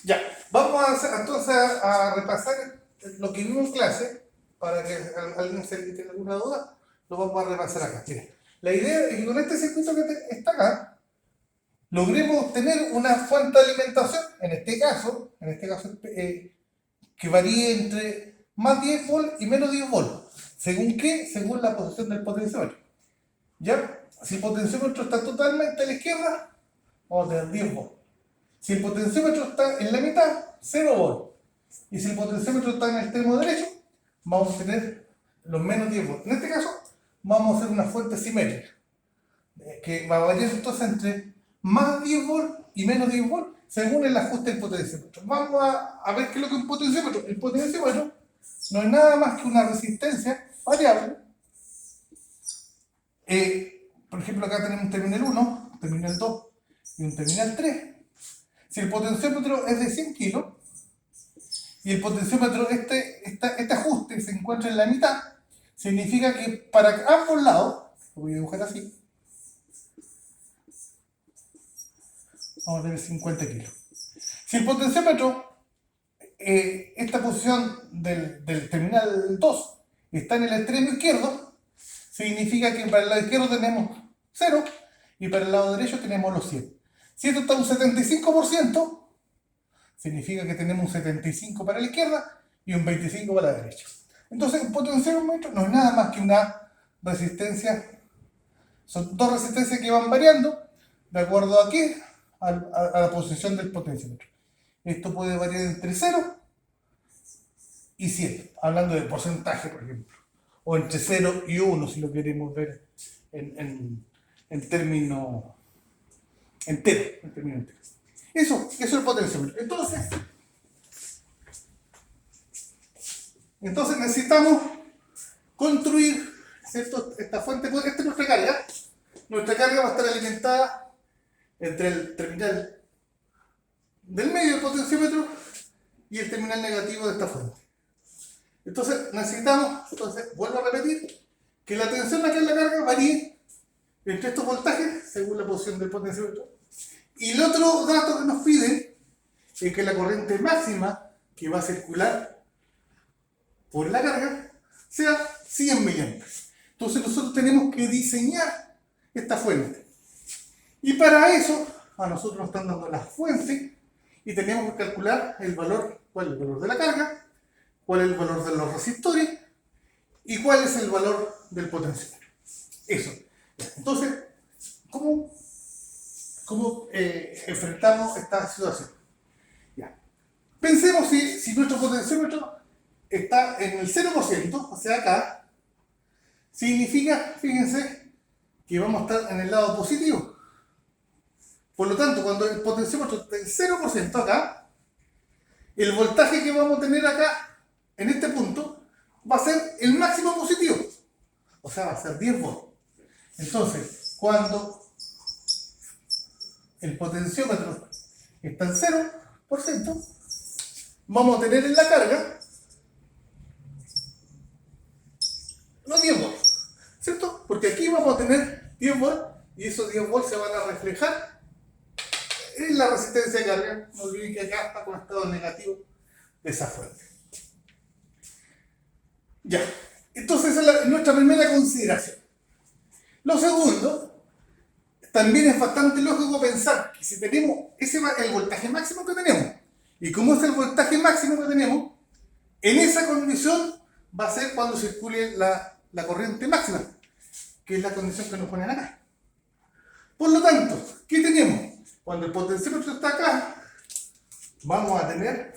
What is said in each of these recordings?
Ya, vamos a entonces a repasar lo que vimos en clase, para que alguien se tenga alguna duda, lo vamos a repasar acá. Mira, la idea es que con este circuito que está acá, logremos obtener una fuente de alimentación, en este caso que varíe entre más 10 volts y menos 10 volts. ¿Según qué? Según la posición del potenciómetro. ¿Ya? Si el potenciómetro está totalmente a la izquierda, vamos a tener 10 volts. Si el potenciómetro está en la mitad, 0 volts. Y si el potenciómetro está en el extremo derecho, vamos a tener los menos 10 volts. En este caso, vamos a hacer una fuente simétrica, que va a variar entonces entre más 10 volts y menos 10 volts, según el ajuste del potenciómetro. Vamos a ver qué es lo que es un potenciómetro. El potenciómetro no es nada más que una resistencia variable. Por ejemplo, acá tenemos un terminal 1, un terminal 2 y un terminal 3. Si el potenciómetro es de 100 kilos y el potenciómetro, este ajuste se encuentra en la mitad, significa que para ambos lados, lo voy a dibujar así, vamos a tener 50 kilos. Si el potenciómetro, esta posición del terminal 2 está en el extremo izquierdo, significa que para el lado izquierdo tenemos 0 y para el lado derecho tenemos los 100. Si esto está un 75%, significa que tenemos un 75 para la izquierda y un 25 para la derecha. Entonces, un potenciómetro no es nada más que una resistencia, son dos resistencias que van variando de acuerdo a qué, a la posición del potenciómetro. Esto puede variar entre 0 y 100, hablando de porcentaje, por ejemplo, o entre 0 y 1, si lo queremos ver en términos enteros. Eso es el potenciómetro. Entonces necesitamos construir, ¿cierto? Esta fuente, esta es nuestra carga. Nuestra carga va a estar alimentada entre el terminal del medio del potenciómetro y el terminal negativo de esta fuente. Entonces necesitamos, vuelvo a repetir, que la tensión acá en la carga varíe entre estos voltajes según la posición del potenciómetro. Y el otro dato que nos pide es que la corriente máxima que va a circular por la carga sea 100 miliamperes. Entonces nosotros tenemos que diseñar esta fuente. Y para eso, a nosotros nos están dando la fuente y tenemos que calcular el valor, cuál es el valor de la carga, cuál es el valor de los resistores y cuál es el valor del potenciómetro. Eso. Entonces, ¿cómo enfrentamos esta situación? Ya. Pensemos si nuestro potenciómetro está en el 0%, o sea acá, significa, fíjense, que vamos a estar en el lado positivo. Por lo tanto, cuando el potenciómetro está en 0% acá, el voltaje que vamos a tener acá, en este punto, va a ser el máximo positivo. O sea, va a ser 10 volts. Entonces, cuando el potenciómetro está en 0%, vamos a tener en la carga los 10 volts, ¿cierto? Porque aquí vamos a tener 10 volts y esos 10 volts se van a reflejar en la resistencia de carga. No olviden que acá está conectado el negativo de esa fuente. Ya, entonces esa es nuestra primera consideración. Lo segundo, también es bastante lógico pensar que si tenemos el voltaje máximo que tenemos, y como es el voltaje máximo que tenemos, en esa condición va a ser cuando circule la corriente máxima, que es la condición que nos ponen acá. Por lo tanto, ¿qué tenemos? Cuando el potenciómetro está acá, vamos a tener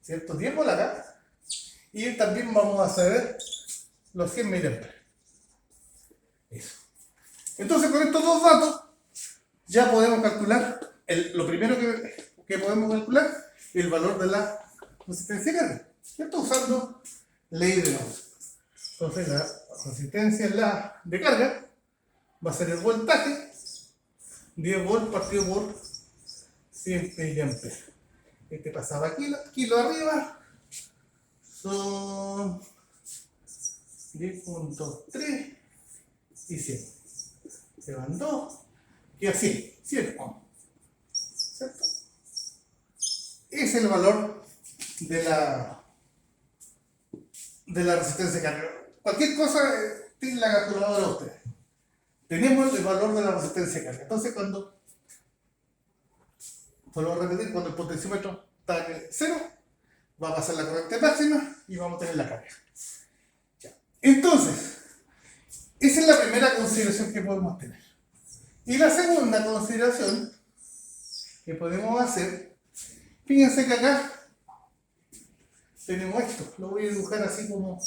ciertos 10 volts acá, y también vamos a saber los 100 miliamperes. Eso. Entonces, con estos dos datos, ya podemos calcular, lo primero que podemos calcular, el valor de la resistencia de carga, ¿cierto? Usando ley de Ohm. Entonces, la resistencia de carga va a ser el voltaje, 10 volts partido por 100 miliamperes. Este pasaba aquí lo arriba, son 10.3 y 100. Se van 2 y así, 100 ohm, ¿cierto? es el valor de la resistencia de carga. Cualquier cosa tiene la calculadora ustedes. Tenemos el valor de la resistencia de carga. Entonces, vuelvo a repetir, cuando el potenciómetro está en el 0, va a pasar la corriente máxima y vamos a tener la carga. Ya. Entonces, esa es la primera consideración que podemos tener. Y la segunda consideración que podemos hacer, fíjense que acá tenemos esto. Lo voy a dibujar así como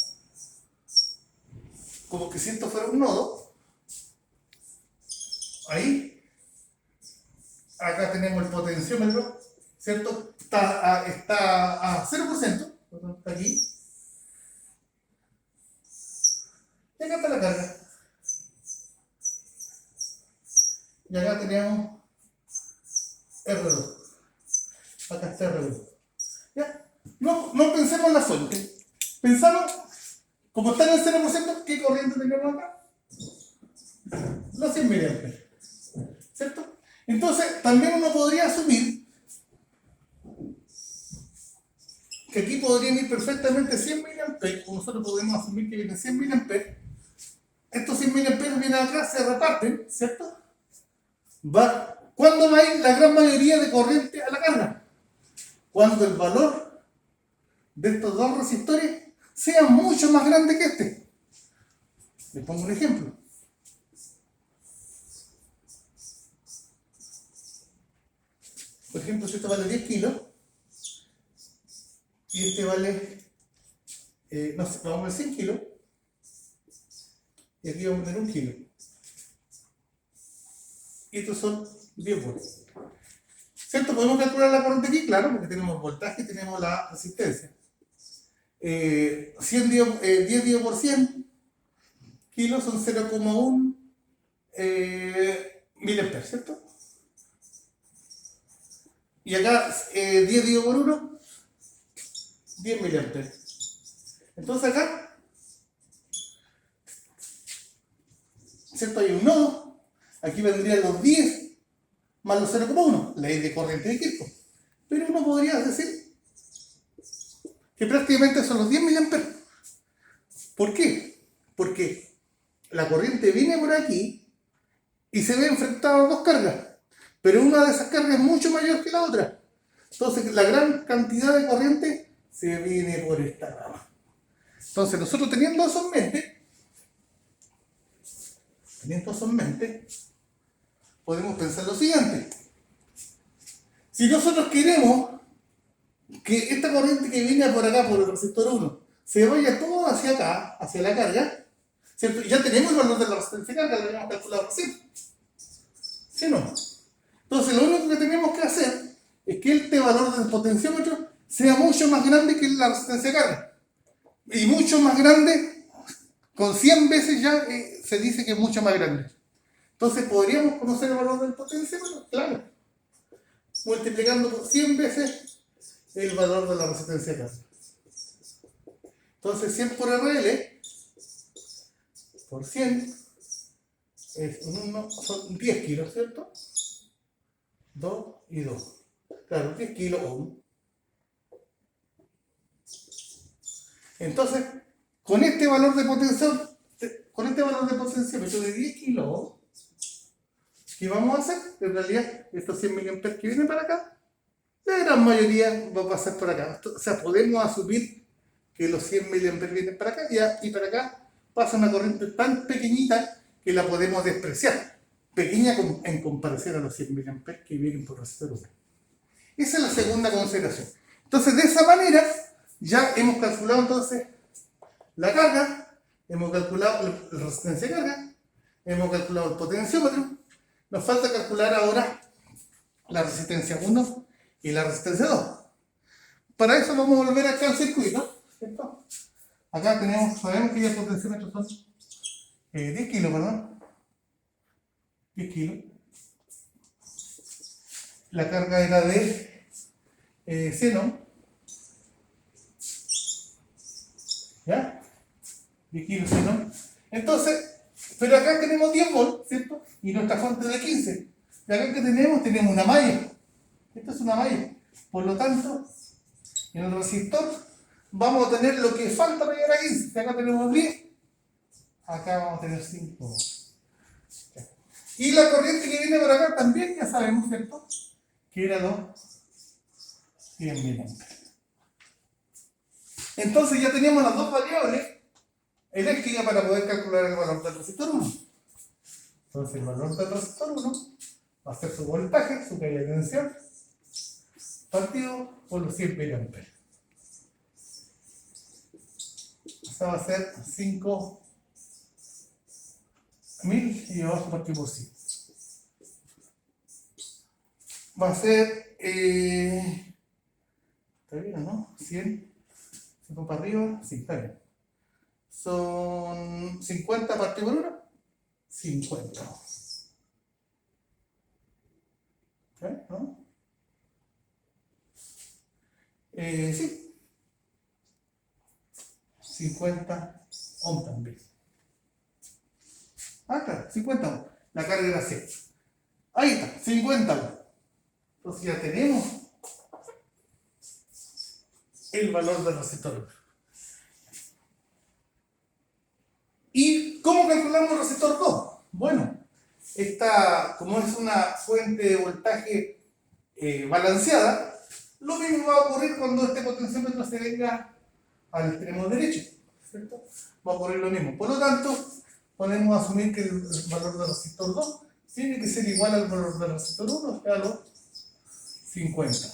que si esto fuera un nodo. Ahí. Acá tenemos el potenciómetro, ¿cierto? Está a 0%, está aquí. Y acá está la carga. Y acá tenemos R2. Acá está R2. ¿Ya? No pensemos en la fuente. Pensamos, como está en el 0%, ¿qué corriente tenemos acá? Los 100 mA. ¿Cierto? Entonces, también uno podría asumir que aquí podrían ir perfectamente 100 mA, o nosotros podemos asumir que vienen 100 mA. Estos 100 mA vienen acá, se reparten, ¿cierto? ¿Cuándo va a ir la gran mayoría de corriente a la carga? Cuando el valor de estos dos resistores sea mucho más grande que este. Les pongo un ejemplo. Por ejemplo, si esto vale 10 kilos y este vale, no sé, vamos a ver 100 kilos y aquí vamos a tener 1 kilo. Y estos son 10 voltios. ¿Cierto? ¿Podemos calcular la corriente aquí? Claro, porque tenemos voltaje y tenemos la resistencia. 10 dividido por 100 kilos son 0,1 miliamperes, ¿cierto? Y acá 10 dividido por 1, 10 miliamperes. Entonces acá, ¿cierto? Hay un nodo. Aquí vendrían los 10 más los 0,1, ley de corriente de Kirchhoff. Pero uno podría decir que prácticamente son los 10 miliamperes. ¿Por qué? Porque la corriente viene por aquí y se ve enfrentada a dos cargas. Pero una de esas cargas es mucho mayor que la otra. Entonces la gran cantidad de corriente se viene por esta rama. Entonces nosotros teniendo eso en mente, podemos pensar lo siguiente. Si nosotros queremos que esta corriente que viene por acá, por el resistor 1, se vaya todo hacia acá, hacia la carga, ¿cierto? Ya tenemos el valor de la resistencia de carga, lo habíamos calculado recién. ¿Sí o no? Entonces lo único que tenemos que hacer es que este valor del potenciómetro sea mucho más grande que la resistencia de carga. Y mucho más grande, con 100 veces ya se dice que es mucho más grande. Entonces, ¿podríamos conocer el valor del potenciómetro? Claro. Multiplicando por 100 veces el valor de la resistencia de carga. Entonces, 100 por RL por 100 son 10 kilos, ¿cierto? 2 y 2. Claro, 10 kilos ohm. Entonces, con este valor de potenciómetro de 10 kilos ohm, ¿qué vamos a hacer? En realidad, estos 100 mA que vienen para acá, la gran mayoría va a pasar por acá. O sea, podemos asumir que los 100 mA vienen para acá y para acá pasa una corriente tan pequeñita que la podemos despreciar. Pequeña en comparación a los 100 mA que vienen por resistor 1. Esa es la segunda consideración. Entonces, de esa manera, ya hemos calculado entonces la carga, hemos calculado la resistencia de carga, hemos calculado el potenciómetro. Nos falta calcular ahora la resistencia 1 y la resistencia 2. Para eso vamos a volver acá al circuito, ¿cierto? Acá sabemos que ya el potenciómetro son 10 kilos, perdón. 10 kilos. La carga era de 100 ohm. ¿Ya? 10 kilos 100 ohm. Entonces, pero acá tenemos 10 volts, ¿cierto? Y nuestra fuente de 15. Y acá que tenemos una malla. Esta es una malla. Por lo tanto, en el resistor vamos a tener lo que falta para llegar a 15. Si acá tenemos 10, acá vamos a tener 5. Y la corriente que viene por acá también ya sabemos, ¿cierto? Que era los 100 miliamperes. Entonces ya teníamos las dos variables eléctricas para poder calcular el valor del resistor 1. Entonces el valor del resistor 1 va a ser su voltaje, su caída de tensión, partido por los 100 miliamperes. Esta va a ser 5.000 y abajo partido por 100. Va a ser, ¿está bien o no? 100, 5 para arriba, sí, está bien. Son 50 partido por 1, 50. ¿No? Sí. 50 ohm también. Claro, 50 ohm. La carga era 100. Ahí está, 50 ohm. Entonces ya tenemos el valor del resistor. ¿Y cómo calculamos el resistor 2? Bueno, esta, como es una fuente de voltaje balanceada, lo mismo va a ocurrir cuando este potenciómetro se venga al extremo derecho, ¿cierto? Va a ocurrir lo mismo. Por lo tanto, podemos asumir que el valor del resistor 2 tiene que ser igual al valor del resistor 1, o sea, a los 50.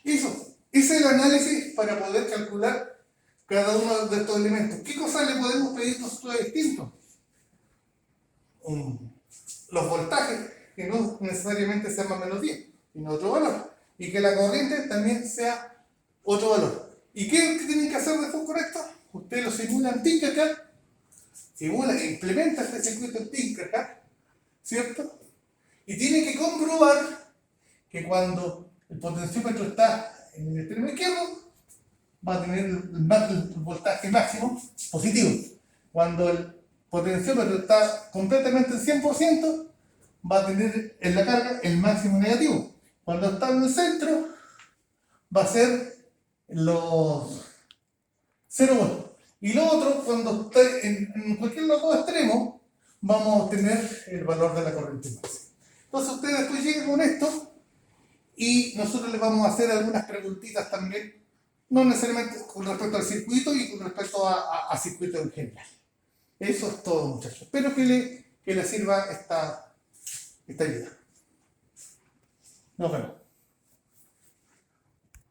Eso, ese es el análisis para poder calcular cada uno de estos elementos. ¿Qué cosas le podemos pedir nosotros distintos? Los voltajes, que no necesariamente sean más o menos 10, sino otro valor. Y que la corriente también sea otro valor. ¿Y qué tienen que hacer después con esto? Ustedes lo simulan Tinkercad, implementa este circuito en Tinkercad, ¿cierto? Y tienen que comprobar que cuando el potenciómetro está en el extremo izquierdo, va a tener el voltaje máximo positivo. Cuando el potenciómetro está completamente en 100%, va a tener en la carga el máximo negativo. Cuando está en el centro, va a ser los 0 volts. Y lo otro, cuando esté en cualquier de los dos extremos, vamos a obtener el valor de la corriente máxima. Entonces ustedes después lleguen con esto y nosotros les vamos a hacer algunas preguntitas también, no necesariamente con respecto al circuito y con respecto a circuito en general. Eso es todo, muchachos. Espero que les sirva esta ayuda. Nos vemos.